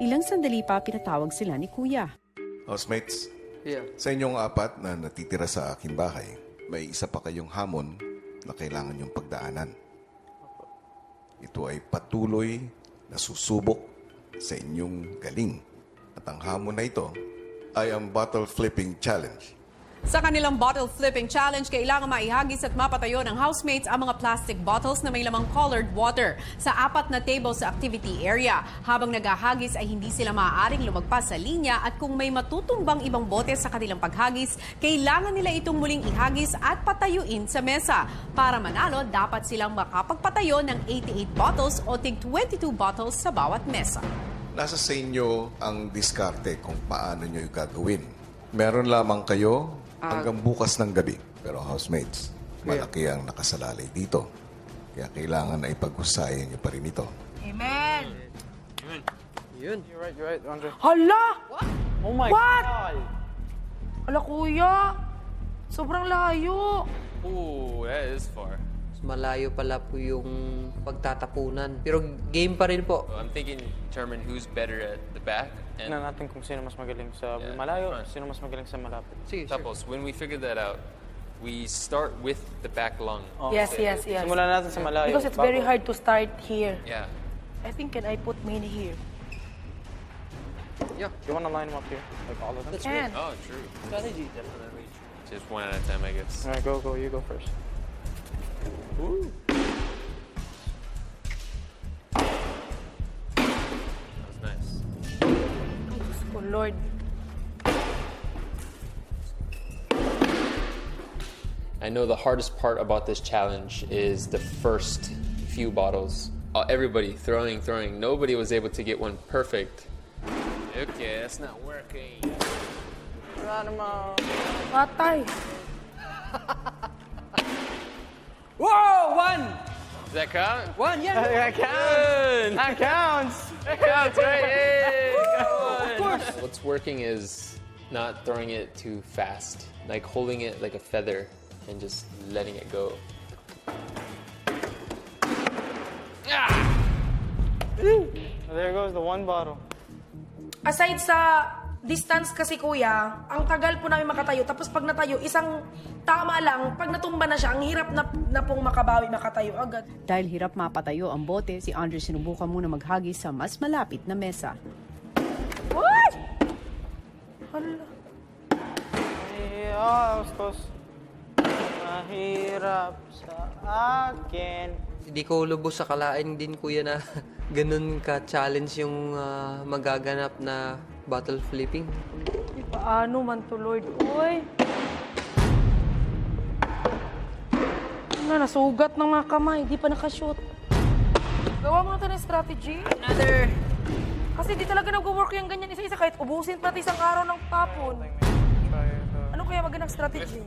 Ilang sandali pa pinatawag sila ni Kuya. Housemates, Yeah. sa inyong apat na natitira sa aking bahay, may isa pa kayong hamon na kailangan yung pagdaanan. Ito ay patuloy na susubok sa inyong galing. At ang hamon na ito ay ang Bottle Flipping Challenge. Sa kanilang bottle flipping challenge, kailangan maihagis at mapatayo ng housemates ang mga plastic bottles na may lamang colored water sa 4 na table sa activity area. Habang naghahagis ay hindi sila maaaring lumagpas sa linya at kung may matutumbang ibang bote sa kanilang paghagis, kailangan nila itong muling ihagis at patayuin sa mesa. Para manalo, dapat silang makapagpatayo ng 88 bottles o tig 22 bottles sa bawat mesa. Nasa sa inyo ang diskarte kung paano nyo gagawin. Meron lamang kayo hanggang bukas ng gabi. Pero housemates, malaki ang nakasalalay dito. Kaya kailangan na ipag-usayan nyo pa rin ito. Amen. Yun. You're right, Andre. Hala! Oh my What? God! Ala, kuya. Sobrang layo. Ooh, that is far. Malayo pala po yung pagtatapunan. Pero game pa rin po. So I'm thinking determine who's better at the back. And Tingnan natin kung sino mas magaling sa Yeah, malayo, fine. sino mas magaling sa malapit. Sige, sure. Tapos, when we figure that out, we start with the back lung. Yes, yes, yes. Simulan natin sa malayo. Because it's very Bago. hard to start here. Yeah. I think can I put mini here? Yeah. You wanna line them up here? Like all of them? That's Can. Oh, true. Strategy, definitely. Just one at a time, I guess. Alright, go. You go first. That was nice. Oh, Lord. I know the hardest part about this challenge is the first few bottles. Everybody throwing. Nobody was able to get one perfect. Okay, that's not working. Patay. Whoa! One! Does that count? One, yeah. That counts! That counts! That counts, right? Hey, Of course. What's working is not throwing it too fast, like holding it like a feather and just letting it go. There goes the one bottle. Aside sa distance kasi kuya, ang tagal po namin makatayo. Tapos pag natayo, isang tama lang. Pag natumba na siya, ang hirap na pong makabawi, makatayo agad. Dahil hirap mapatayo ang bote, si Andre sinubukan muna maghagis sa mas malapit na mesa. What? Hala. That was close. Mahirap sa akin. Hindi ko lubos sa kalain din, kuya, na ganun ka-challenge yung magaganap na bottle flipping. Paano man to, Lord? Uy. Nasugat ng mga kamay. Di pa nakashoot. Gawa mo na ito ng strategy. Another. Kasi di talaga nag-work yung ganyan isa-isa. Kahit ubusin pati isang araw ng tapon. Ano kaya magandang strategy?